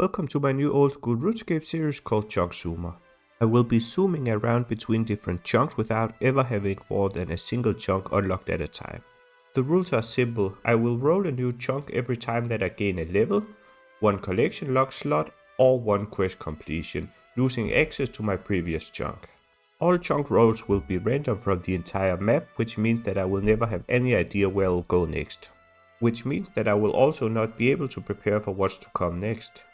Welcome to my new Old School RuneScape series called Chunk Zoomer. I will be zooming around between different chunks without ever having more than a single chunk unlocked at a time. The rules are simple. I will roll a new chunk every time that I gain a level, one collection lock slot or one quest completion, losing access to my previous chunk. All chunk rolls will be random from the entire map, which means that I will never have any idea where I'll go next. Which means that I will also not be able to prepare for what's to come next.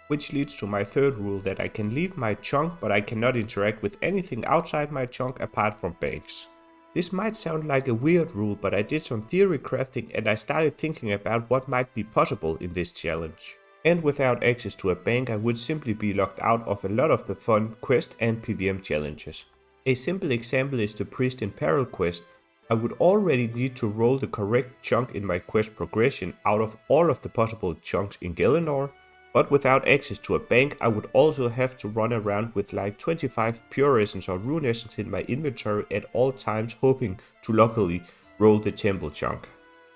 Which leads to my third rule, that I can leave my chunk but I cannot interact with anything outside my chunk apart from banks. This might sound like a weird rule, but I did some theory crafting and I started thinking about what might be possible in this challenge. And without access to a bank, I would simply be locked out of a lot of the fun quest and PVM challenges. A simple example is the Priest in Peril quest. I would already need to roll the correct chunk in my quest progression out of all of the possible chunks in Galenor. But without access to a bank, I would also have to run around with like 25 pure essence or rune essence in my inventory at all times, hoping to luckily roll the temple chunk.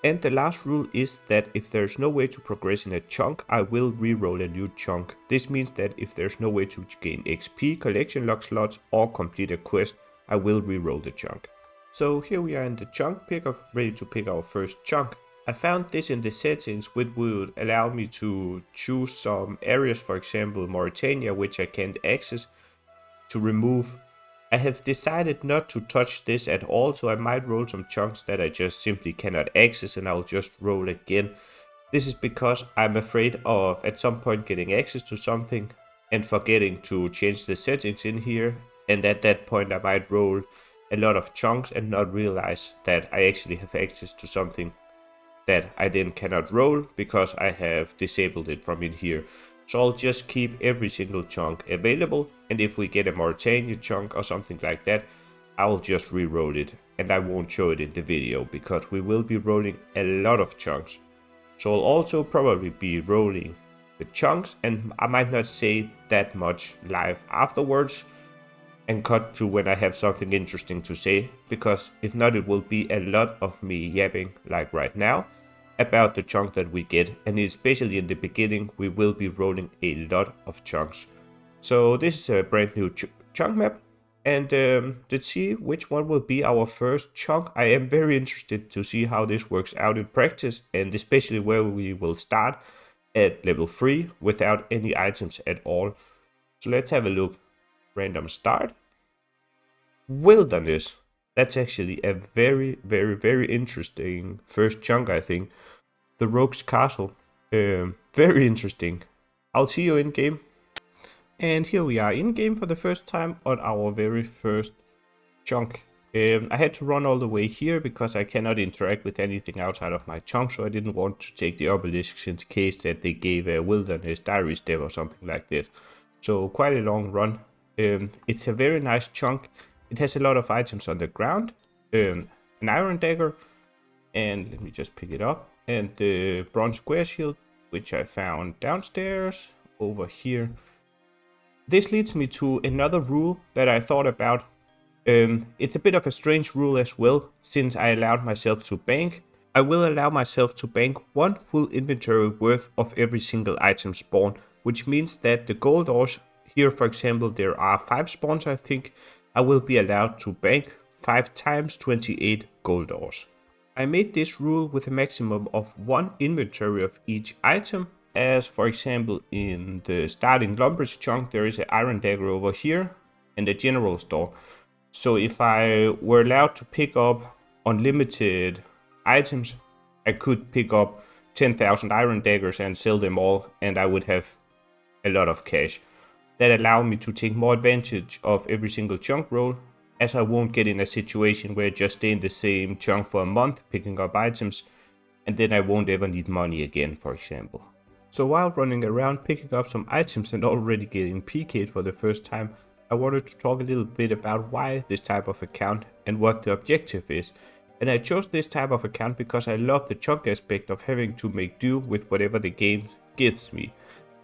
And the last rule is that if there's no way to progress in a chunk, I will re-roll a new chunk. This means that if there's no way to gain XP, collection lock slots or complete a quest, I will re-roll the chunk. So here we are in the chunk picker, ready to pick our first chunk. I found this in the settings, which would allow me to choose some areas, for example Mauritania, which I can't access, to remove. I have decided not to touch this at all, so I might roll some chunks that I just simply cannot access and I'll just roll again. This is because I'm afraid of at some point getting access to something and forgetting to change the settings in here, and at that point I might roll a lot of chunks and not realize that I actually have access to something that I then cannot roll because I have disabled it from in here. So I'll just keep every single chunk available, and if we get a Mauritania chunk or something like that, I'll just re-roll it and I won't show it in the video because we will be rolling a lot of chunks. So I'll also probably be rolling the chunks, and I might not say that much live afterwards and cut to when I have something interesting to say, because if not it will be a lot of me yapping like right now about the chunk that we get, and especially in the beginning we will be rolling a lot of chunks. So this is a brand new chunk map, and let's see which one will be our first chunk. I am very interested to see how this works out in practice, and especially where we will start at level 3 without any items at all. So let's have a look. Random start. Wilderness. That's actually a very interesting first chunk, I think. The Rogue's Castle. Very interesting. I'll see you in game. And here we are in game for the first time on our very first chunk. I had to run all the way here because I cannot interact with anything outside of my chunk, so I didn't want to take the obelisks in case that they gave a wilderness diary step or something like that. So quite a long run. It's a very nice chunk. It has a lot of items on the ground, an iron dagger, and let me just pick it up, and the bronze square shield, which I found downstairs over here. This leads me to another rule that I thought about. It's a bit of a strange rule as well, since I allowed myself to bank. I will allow myself to bank one full inventory worth of every single item spawn, which means that the gold ores, here for example there are 5 spawns I think, I will be allowed to bank 5 times 28 gold ores. I made this rule with a maximum of 1 inventory of each item, as for example in the starting lumbers chunk there is an iron dagger over here and a general store. So if I were allowed to pick up unlimited items, I could pick up 10,000 iron daggers and sell them all, and I would have a lot of cash. That allow me to take more advantage of every single chunk roll, as I won't get in a situation where I just stay in the same chunk for a month picking up items, and then I won't ever need money again, for example. So while running around picking up some items and already getting PK'd for the first time, I wanted to talk a little bit about why this type of account and what the objective is. And I chose this type of account because I love the chunk aspect of having to make do with whatever the game gives me.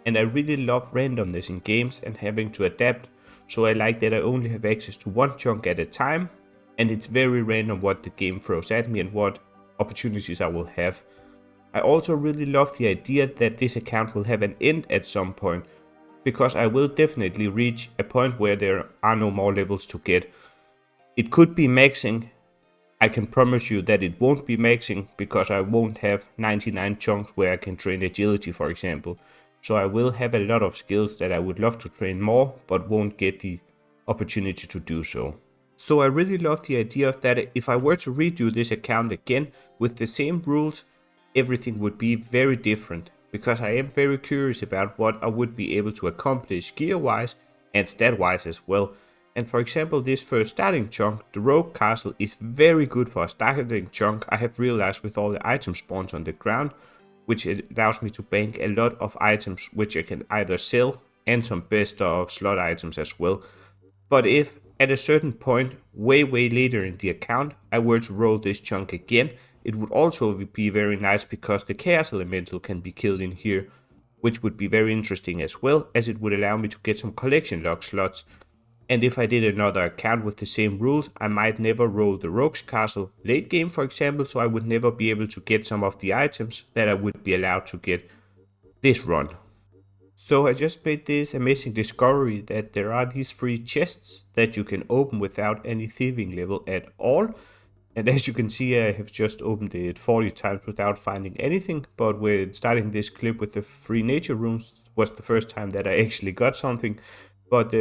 And I really love randomness in games and having to adapt, so I like that I only have access to one chunk at a time, and it's very random what the game throws at me and what opportunities I will have. I also really love the idea that this account will have an end at some point, because I will definitely reach a point where there are no more levels to get. It could be maxing. I can promise you that it won't be maxing, because I won't have 99 chunks where I can train agility, for example. So I will have a lot of skills that I would love to train more, but won't get the opportunity to do so. So I really love the idea of that if I were to redo this account again with the same rules, everything would be very different, because I am very curious about what I would be able to accomplish gear-wise and stat-wise as well. And for example, this first starting chunk, the Rogue Castle, is very good for a starting chunk, I have realized, with all the item spawns on the ground, which allows me to bank a lot of items which I can either sell and some best of slot items as well. But if at a certain point, way later in the account, I were to roll this chunk again, it would also be very nice, because the Chaos Elemental can be killed in here, which would be very interesting as well, as it would allow me to get some collection log slots. And if I did another account with the same rules, I might never roll the Rogue's Castle late game, for example, so I would never be able to get some of the items that I would be allowed to get this run. So I just made this amazing discovery that there are these 3 chests that you can open without any thieving level at all. And as you can see, I have just opened it 40 times without finding anything, but when starting this clip with the 3 nature runes was the first time that I actually got something. But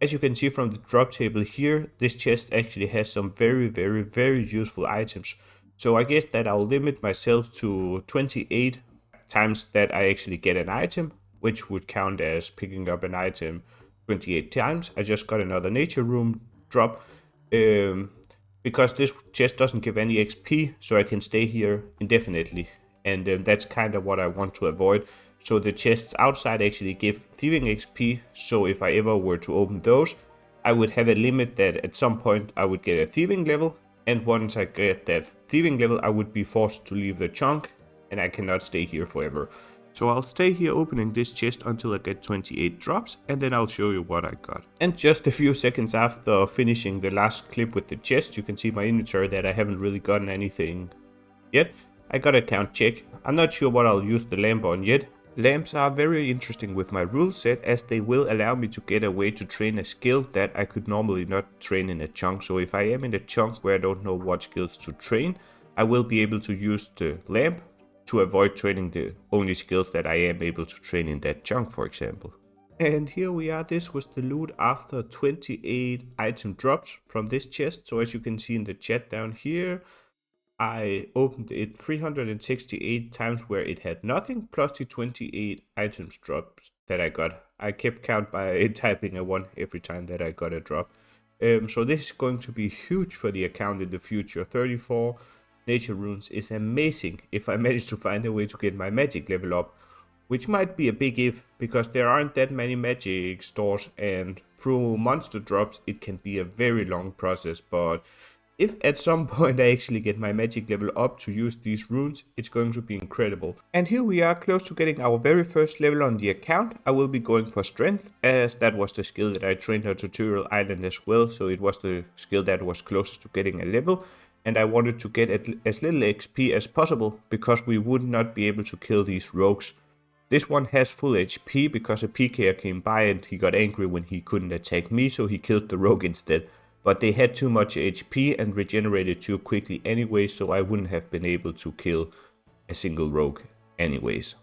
as you can see from the drop table here, this chest actually has some very useful items. So I guess that I'll limit myself to 28 times that I actually get an item, which would count as picking up an item 28 times. I just got another nature rune drop, because this chest doesn't give any XP, so I can stay here indefinitely. And that's kind of what I want to avoid. So the chests outside actually give thieving XP, so if I ever were to open those, I would have a limit that at some point I would get a thieving level, and once I get that thieving level, I would be forced to leave the chunk, and I cannot stay here forever. So I'll stay here opening this chest until I get 28 drops, and then I'll show you what I got. And just a few seconds after finishing the last clip with the chest, you can see my inventory that I haven't really gotten anything yet. I got a count check. I'm not sure what I'll use the lamp on yet. Lamps are very interesting with my rule set, as they will allow me to get a way to train a skill that I could normally not train in a chunk. So if I am in a chunk where I don't know what skills to train, I will be able to use the lamp to avoid training the only skills that I am able to train in that chunk, for example. And here we are. This was the loot after 28 item drops from this chest. So as you can see in the chat down here, I opened it 368 times where it had nothing, plus the 28 items drops that I got. I kept count by typing a 1 every time that I got a drop. So this is going to be huge for the account in the future. 34 nature runes is amazing if I manage to find a way to get my magic level up, which might be a big if, because there aren't that many magic stores, and through monster drops it can be a very long process. But if at some point I actually get my magic level up to use these runes, it's going to be incredible. And here we are, close to getting our very first level on the account. I will be going for strength, as that was the skill that I trained on Tutorial Island as well, so it was the skill that was closest to getting a level. And I wanted to get as little XP as possible, because we would not be able to kill these rogues. This one has full HP because a PKer came by and he got angry when he couldn't attack me, so he killed the rogue instead. But they had too much HP and regenerated too quickly anyway, so I wouldn't have been able to kill a single rogue anyways.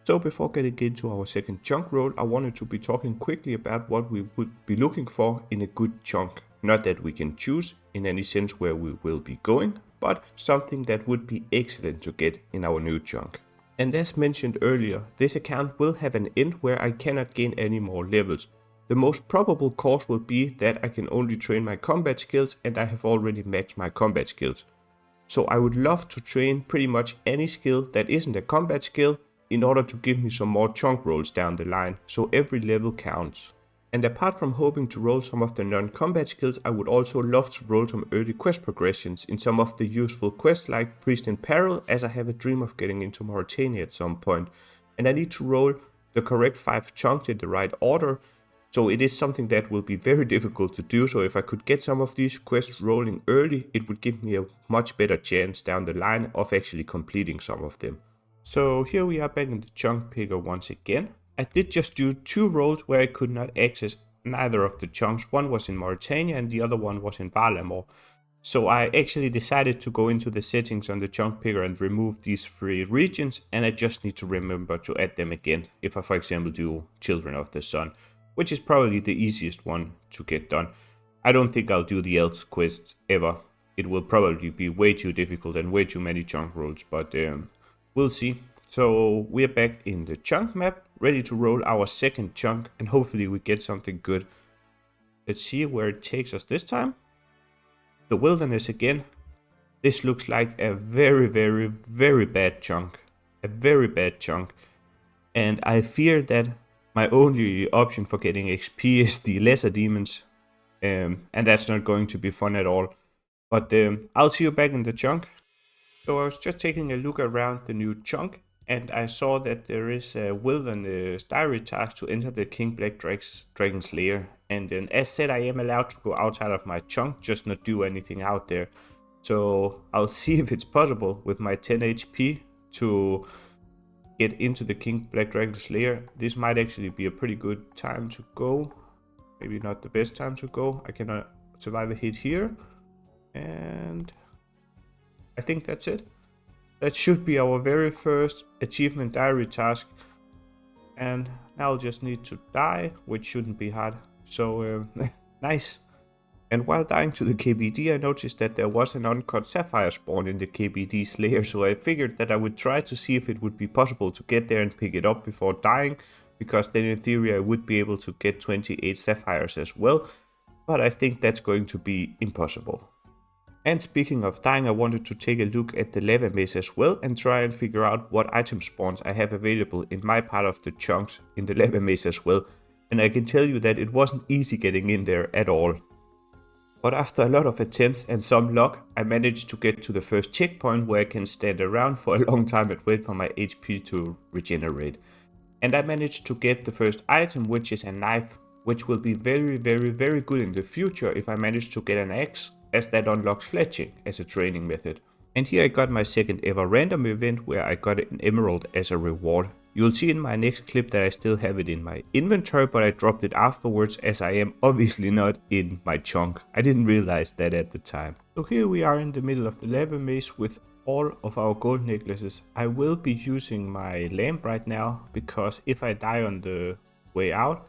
So before getting into our second chunk roll, I wanted to be talking quickly about what we would be looking for in a good chunk. Not that we can choose in any sense where we will be going, but something that would be excellent to get in our new chunk. And as mentioned earlier, this account will have an end where I cannot gain any more levels. The most probable cause will be that I can only train my combat skills, and I have already maxed my combat skills. So I would love to train pretty much any skill that isn't a combat skill in order to give me some more chunk rolls down the line, so every level counts. And apart from hoping to roll some of the non-combat skills, I would also love to roll some early quest progressions in some of the useful quests like Priest in Peril, as I have a dream of getting into Mauritania at some point. And I need to roll the correct 5 chunks in the right order So it is something that will be very difficult to do. So if I could get some of these quests rolling early, it would give me a much better chance down the line of actually completing some of them. So here we are back in the chunk picker once again. I did just do 2 rolls where I could not access neither of the chunks. One was in Mauritania and the other one was in Valamor. So I actually decided to go into the settings on the chunk picker and remove these 3 regions, and I just need to remember to add them again if I, for example, do Children of the Sun, which is probably the easiest one to get done. I don't think I'll do the elves quest ever. It will probably be way too difficult and way too many chunk rolls, but we'll see. So we're back in the chunk map, ready to roll our second chunk, and hopefully we get something good. Let's see where it takes us this time. The wilderness again. This looks like a very, very, very bad chunk. A very bad chunk. And I fear that my only option for getting XP is the lesser demons. And that's not going to be fun at all. But I'll see you back in the chunk. So I was just taking a look around the new chunk, and I saw that there is a wilderness diary task to enter the King Black Dragon's lair. And then, as said, I am allowed to go outside of my chunk, just not do anything out there. So I'll see if it's possible with my 10 HP to get into the King Black Dragon's lair. This might actually be a pretty good time to go. Maybe not the best time to go. I cannot survive a hit here. And I think that's it. That should be our very first achievement diary task. And now I'll just need to die, which shouldn't be hard. So, nice. And while dying to the KBD, I noticed that there was an uncut sapphire spawn in the KBD's lair. So I figured that I would try to see if it would be possible to get there and pick it up before dying. Because then in theory I would be able to get 28 sapphires as well. But I think that's going to be impossible. And speaking of dying, I wanted to take a look at the lava maze as well and try and figure out what item spawns I have available in my part of the chunks in the lava maze as well. And I can tell you that it wasn't easy getting in there at all. But after a lot of attempts and some luck, I managed to get to the first checkpoint where I can stand around for a long time and wait for my HP to regenerate. And I managed to get the first item, which is a knife, which will be very, very, very good in the future if I manage to get an axe, as that unlocks fletching as a training method. And here I got my second ever random event where I got an emerald as a reward. You'll see in my next clip that I still have it in my inventory, but I dropped it afterwards as I am obviously not in my chunk. I didn't realize that at the time. So here we are in the middle of the lava maze with all of our gold necklaces. I will be using my lamp right now because if I die on the way out,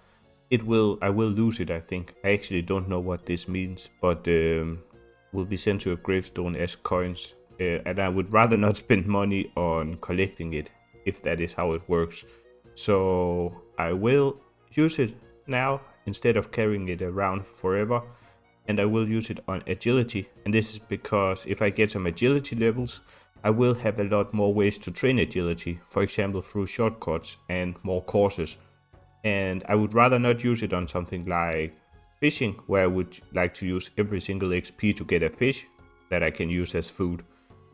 I will lose it, I think. I actually don't know what this means, but will be sent to a gravestone as coins. And I would rather not spend money on collecting it, if that is how it works. So I will use it now instead of carrying it around forever. And I will use it on agility. And this is because if I get some agility levels, I will have a lot more ways to train agility. For example, through shortcuts and more courses. And I would rather not use it on something like fishing, where I would like to use every single XP to get a fish that I can use as food.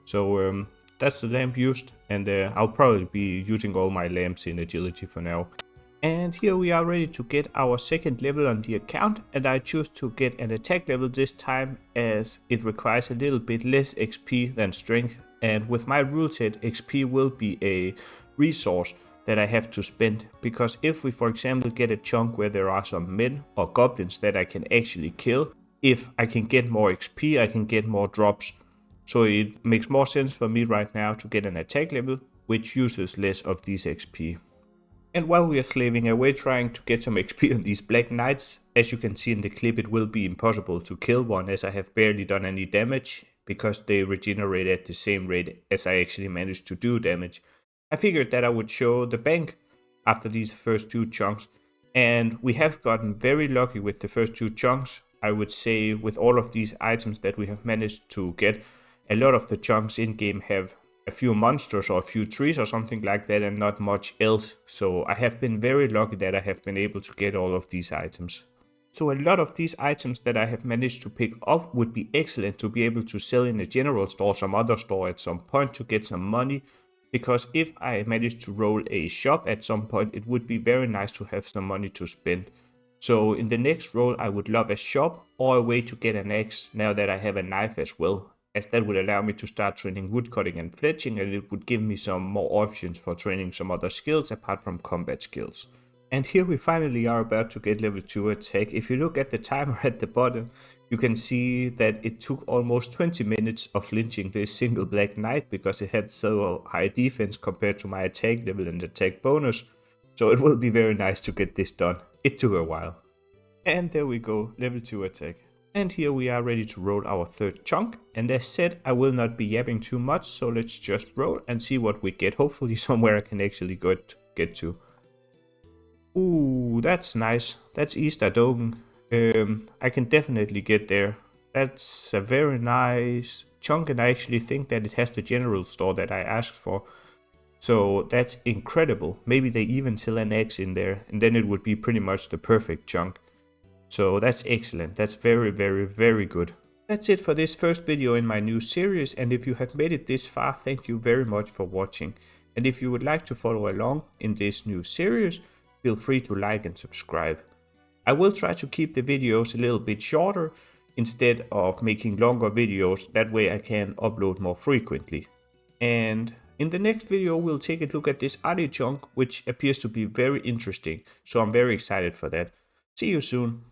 So that's the lamp used, and I'll probably be using all my lamps in agility for now. And here we are ready to get our second level on the account, and I choose to get an attack level this time as it requires a little bit less XP than strength. And with my rule set, XP will be a resource that I have to spend, because if we for example get a chunk where there are some men or goblins that I can actually kill, if I can get more XP I can get more drops. So it makes more sense for me right now to get an attack level which uses less of these XP. And while we are slaving away trying to get some XP on these black knights, as you can see in the clip, it will be impossible to kill one as I have barely done any damage, because they regenerate at the same rate as I actually managed to do damage. I figured that I would show the bank after these first 2 chunks, and we have gotten very lucky with the first 2 chunks. I would say with all of these items that we have managed to get, a lot of the chunks in game have a few monsters or a few trees or something like that and not much else. So I have been very lucky that I have been able to get all of these items. So a lot of these items that I have managed to pick up would be excellent to be able to sell in a general store, some other store at some point to get some money. Because if I manage to roll a shop at some point, it would be very nice to have some money to spend. So in the next role I would love a shop or a way to get an axe now that I have a knife as well, as that would allow me to start training woodcutting and fletching, and it would give me some more options for training some other skills apart from combat skills. And here we finally are about to get level 2 attack. If you look at the timer at the bottom, you can see that it took almost 20 minutes of flinching this single black knight because it had so high defense compared to my attack level and attack bonus. So it will be very nice to get this done. It took a while. And there we go, level 2 attack. And here we are ready to roll our third chunk. And as said, I will not be yapping too much, so let's just roll and see what we get. Hopefully somewhere I can actually get to. Ooh, that's nice. That's Easter Dogen. I can definitely get there. That's a very nice chunk, and I actually think that it has the general store that I asked for. So that's incredible. Maybe they even sell an axe in there, and then it would be pretty much the perfect chunk. So that's excellent. That's very, very, very good. That's it for this first video in my new series, and if you have made it this far, thank you very much for watching. And if you would like to follow along in this new series, feel free to like and subscribe. I will try to keep the videos a little bit shorter instead of making longer videos, that way I can upload more frequently. And in the next video we'll take a look at this Adi chunk, which appears to be very interesting, so I'm very excited for that. See you soon.